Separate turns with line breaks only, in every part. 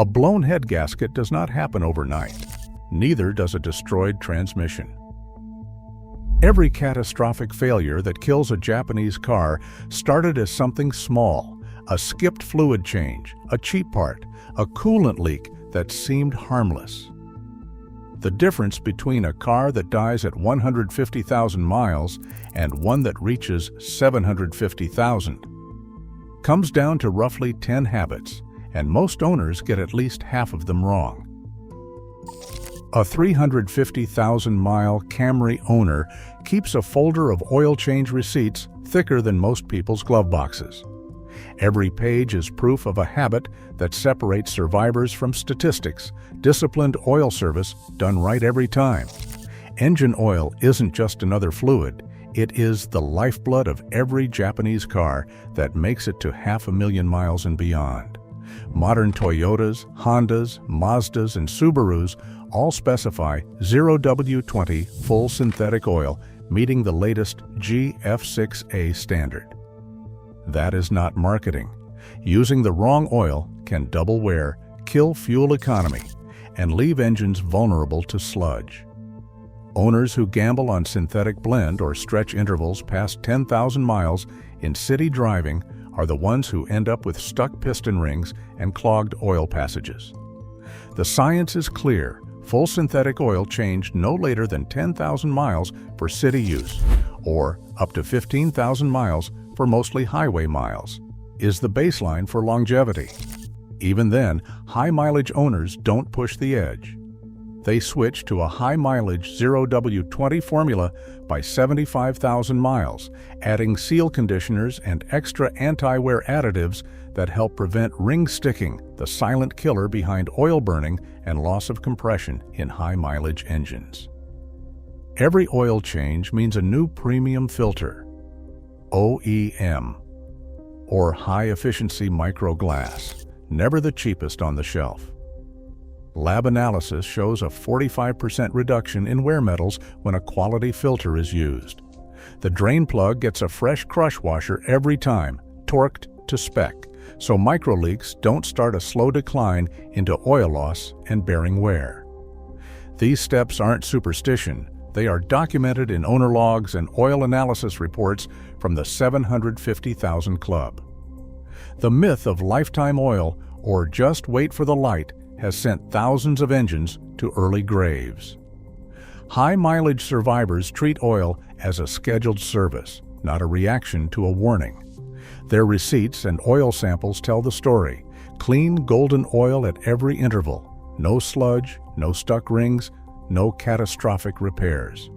A blown head gasket does not happen overnight. Neither does a destroyed transmission. Every catastrophic failure that kills a Japanese car started as something small, a skipped fluid change, a cheap part, a coolant leak that seemed harmless. The difference between a car that dies at 150,000 miles and one that reaches 750,000 comes down to roughly 10 habits, and most owners get at least half of them wrong. A 350,000-mile Camry owner keeps a folder of oil change receipts thicker than most people's glove boxes. Every page is proof of a habit that separates survivors from statistics, disciplined oil service done right every time. Engine oil isn't just another fluid, it is the lifeblood of every Japanese car that makes it to 500,000 miles and beyond. Modern Toyotas, Hondas, Mazdas, and Subarus all specify 0W20 full synthetic oil, meeting the latest GF6A standard. That is not marketing. Using the wrong oil can double wear, kill fuel economy, and leave engines vulnerable to sludge. Owners who gamble on synthetic blend or stretch intervals past 10,000 miles in city driving are the ones who end up with stuck piston rings and clogged oil passages. The science is clear. Full synthetic oil changed no later than 10,000 miles for city use, or up to 15,000 miles for mostly highway miles, is the baseline for longevity. Even then, high-mileage owners don't push the edge. They switch to a high-mileage 0W20 formula by 75,000 miles, adding seal conditioners and extra anti-wear additives that help prevent ring sticking, the silent killer behind oil burning and loss of compression in high-mileage engines. Every oil change means a new premium filter, OEM, or high-efficiency microglass, never the cheapest on the shelf. Lab analysis shows a 45% reduction in wear metals when a quality filter is used. The drain plug gets a fresh crush washer every time, torqued to spec, so microleaks don't start a slow decline into oil loss and bearing wear. These steps aren't superstition. They are documented in owner logs and oil analysis reports from the 750,000 Club. The myth of lifetime oil, or just wait for the light, has sent thousands of engines to early graves. High-mileage survivors treat oil as a scheduled service, not a reaction to a warning. Their receipts and oil samples tell the story. Clean, golden oil at every interval. No sludge, no stuck rings, no catastrophic repairs.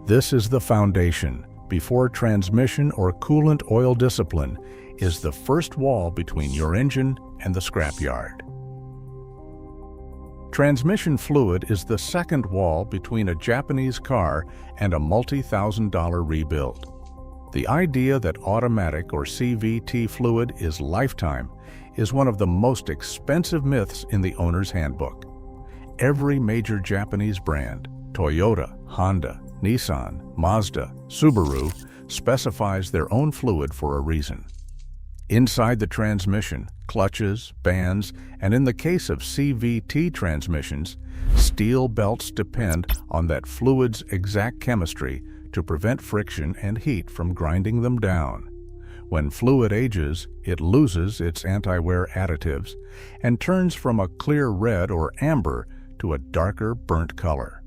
This is the foundation. Before transmission or coolant oil discipline is the first wall between your engine and the scrapyard. Transmission fluid is the second wall between a Japanese car and a multi-thousand-dollar rebuild. The idea that automatic or CVT fluid is lifetime is one of the most expensive myths in the owner's handbook. Every major Japanese brand, Toyota, Honda, Nissan, Mazda, Subaru, specifies their own fluid for a reason. Inside the transmission, clutches, bands, and in the case of CVT transmissions, steel belts depend on that fluid's exact chemistry to prevent friction and heat from grinding them down. When fluid ages, it loses its anti-wear additives and turns from a clear red or amber to a darker burnt color.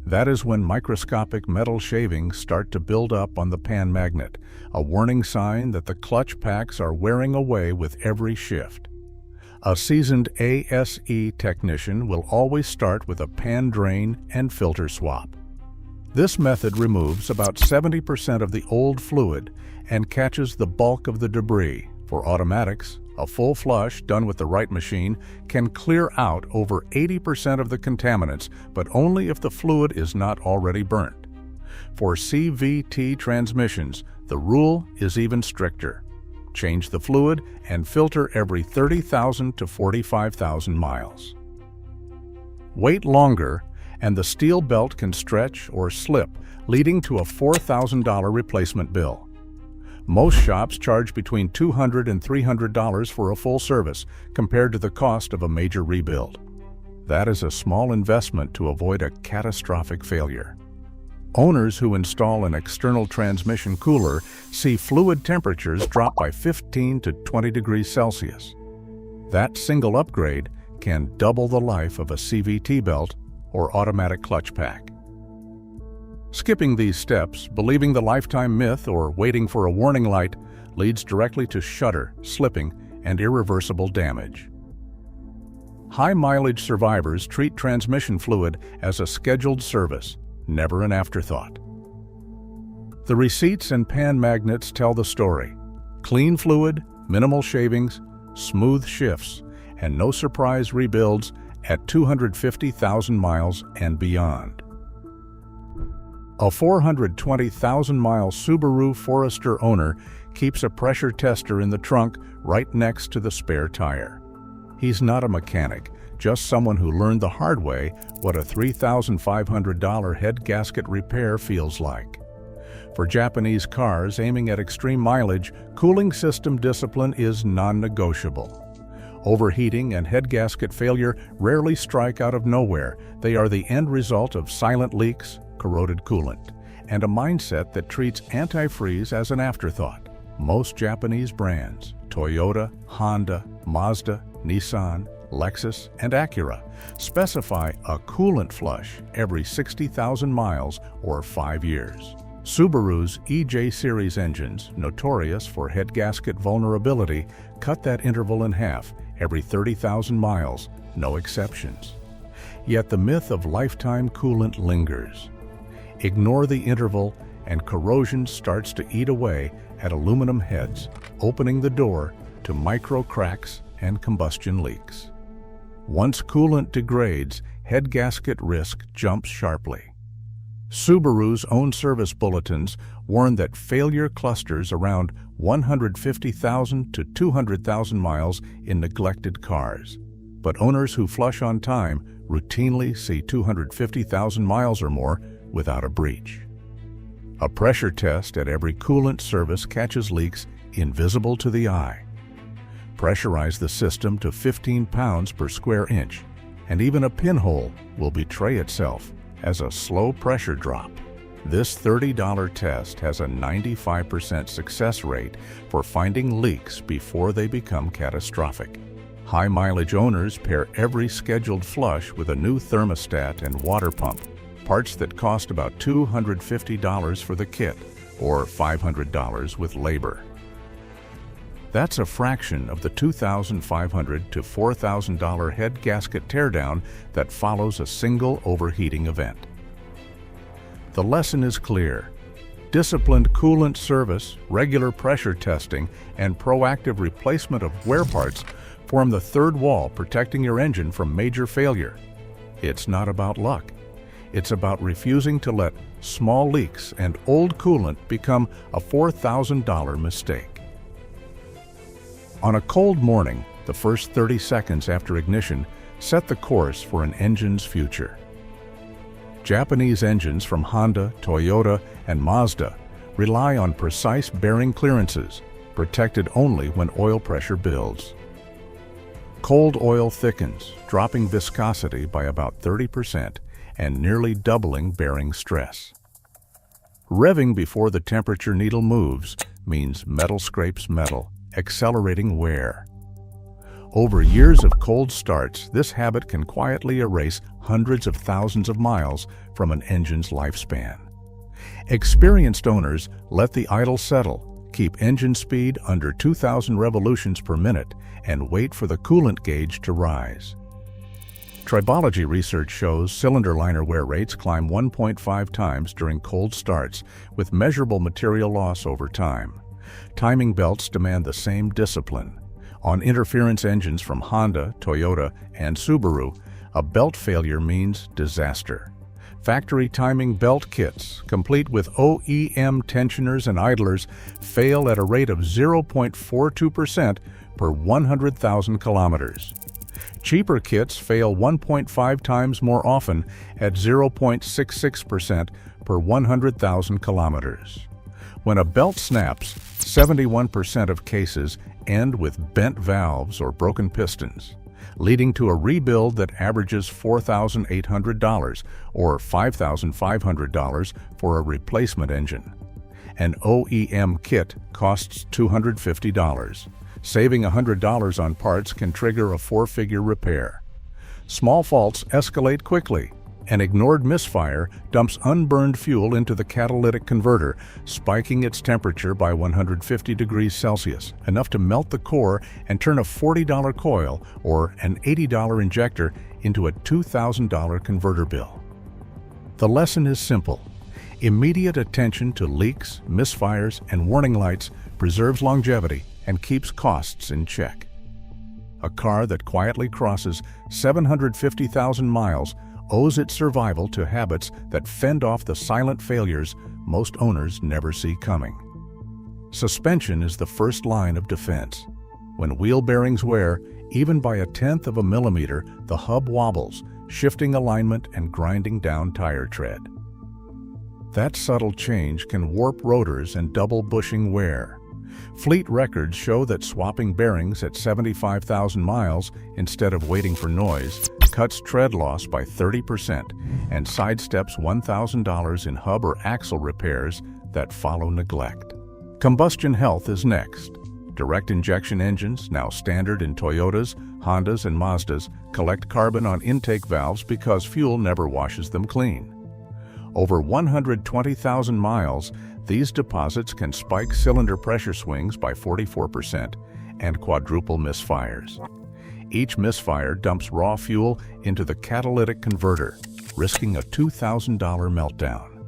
That is when microscopic metal shavings start to build up on the pan magnet, a warning sign that the clutch packs are wearing away with every shift. A seasoned ASE technician will always start with a pan drain and filter swap. This method removes about 70% of the old fluid and catches the bulk of the debris. For automatics, a full flush done with the right machine can clear out over 80% of the contaminants, but only if the fluid is not already burnt. For CVT transmissions, the rule is even stricter. Change the fluid and filter every 30,000 to 45,000 miles. Wait longer, and the steel belt can stretch or slip, leading to a $4,000 replacement bill. Most shops charge between $200 and $300 for a full service, compared to the cost of a major rebuild. That is a small investment to avoid a catastrophic failure. Owners who install an external transmission cooler see fluid temperatures drop by 15 to 20 degrees Celsius. That single upgrade can double the life of a CVT belt or automatic clutch pack. Skipping these steps, believing the lifetime myth, or waiting for a warning light leads directly to shudder, slipping, and irreversible damage. High-mileage survivors treat transmission fluid as a scheduled service, never an afterthought. The receipts and pan magnets tell the story. Clean fluid, minimal shavings, smooth shifts, and no surprise rebuilds at 250,000 miles and beyond. A 420,000-mile Subaru Forester owner keeps a pressure tester in the trunk right next to the spare tire. He's not a mechanic, just someone who learned the hard way what a $3,500 head gasket repair feels like. For Japanese cars aiming at extreme mileage, cooling system discipline is non-negotiable. Overheating and head gasket failure rarely strike out of nowhere. They are the end result of silent leaks, corroded coolant, and a mindset that treats antifreeze as an afterthought. Most Japanese brands, Toyota, Honda, Mazda, Nissan, Lexus, and Acura, specify a coolant flush every 60,000 miles or 5 years. Subaru's EJ series engines, notorious for head gasket vulnerability, cut that interval in half every 30,000 miles, no exceptions. Yet the myth of lifetime coolant lingers. Ignore the interval and corrosion starts to eat away at aluminum heads, opening the door to micro cracks and combustion leaks. Once coolant degrades, head gasket risk jumps sharply. Subaru's own service bulletins warn that failure clusters around 150,000 to 200,000 miles in neglected cars. But owners who flush on time routinely see 250,000 miles or more without a breach. A pressure test at every coolant service catches leaks invisible to the eye. Pressurize the system to 15 pounds per square inch, and even a pinhole will betray itself as a slow pressure drop. This $30 test has a 95% success rate for finding leaks before they become catastrophic. High-mileage owners pair every scheduled flush with a new thermostat and water pump, parts that cost about $250 for the kit, or $500 with labor. That's a fraction of the $2,500 to $4,000 head gasket teardown that follows a single overheating event. The lesson is clear. Disciplined coolant service, regular pressure testing, and proactive replacement of wear parts form the third wall protecting your engine from major failure. It's not about luck. It's about refusing to let small leaks and old coolant become a $4,000 mistake. On a cold morning, the first 30 seconds after ignition set the course for an engine's future. Japanese engines from Honda, Toyota, and Mazda rely on precise bearing clearances, protected only when oil pressure builds. Cold oil thickens, dropping viscosity by about 30% and nearly doubling bearing stress. Revving before the temperature needle moves means metal scrapes metal, accelerating wear. Over years of cold starts, this habit can quietly erase hundreds of thousands of miles from an engine's lifespan. Experienced owners let the idle settle, keep engine speed under 2,000 revolutions per minute, and wait for the coolant gauge to rise. Tribology research shows cylinder liner wear rates climb 1.5 times during cold starts, with measurable material loss over time. Timing belts demand the same discipline. On interference engines from Honda, Toyota, and Subaru, a belt failure means disaster. Factory timing belt kits, complete with OEM tensioners and idlers, fail at a rate of 0.42% per 100,000 kilometers. Cheaper kits fail 1.5 times more often at 0.66% per 100,000 kilometers. When a belt snaps, 71% of cases end with bent valves or broken pistons, leading to a rebuild that averages $4,800 or $5,500 for a replacement engine. An OEM kit costs $250. Saving $100 on parts can trigger a 4-figure repair. Small faults escalate quickly. An ignored misfire dumps unburned fuel into the catalytic converter, spiking its temperature by 150 degrees Celsius, enough to melt the core and turn a $40 coil or an $80 injector into a $2,000 converter bill. The lesson is simple. Immediate attention to leaks, misfires, and warning lights preserves longevity and keeps costs in check. A car that quietly crosses 750,000 miles owes its survival to habits that fend off the silent failures most owners never see coming. Suspension is the first line of defense. When wheel bearings wear, even by 1/10 of a millimeter, the hub wobbles, shifting alignment and grinding down tire tread. That subtle change can warp rotors and double bushing wear. Fleet records show that swapping bearings at 75,000 miles instead of waiting for noise cuts tread loss by 30% and sidesteps $1,000 in hub or axle repairs that follow neglect. Combustion health is next. Direct injection engines, now standard in Toyotas, Hondas, and Mazdas, collect carbon on intake valves because fuel never washes them clean. Over 120,000 miles, these deposits can spike cylinder pressure swings by 44% and quadruple misfires. Each misfire dumps raw fuel into the catalytic converter, risking a $2,000 meltdown.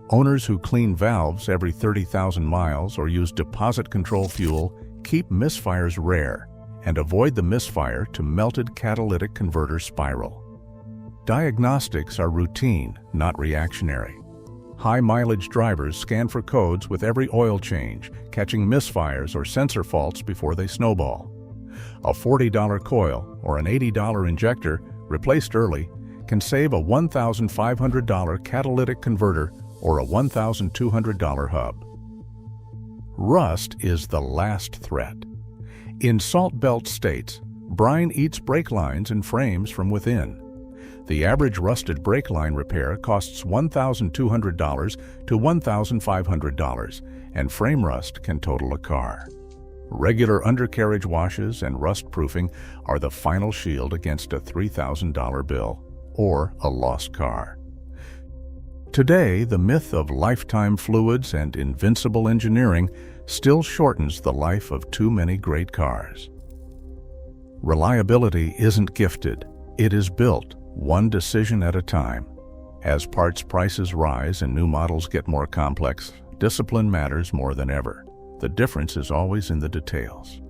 Owners who clean valves every 30,000 miles or use deposit control fuel keep misfires rare and avoid the misfire to melted catalytic converter spiral. Diagnostics are routine, not reactionary. High-mileage drivers scan for codes with every oil change, catching misfires or sensor faults before they snowball. A $40 coil or an $80 injector, replaced early, can save a $1,500 catalytic converter or a $1,200 hub. Rust is the last threat. In Salt Belt states, brine eats brake lines and frames from within. The average rusted brake line repair costs $1,200 to $1,500, and frame rust can total a car. Regular undercarriage washes and rust proofing are the final shield against a $3,000 bill or a lost car. Today, the myth of lifetime fluids and invincible engineering still shortens the life of too many great cars. Reliability isn't gifted, it is built, one decision at a time. As parts prices rise and new models get more complex, discipline matters more than ever. The difference is always in the details.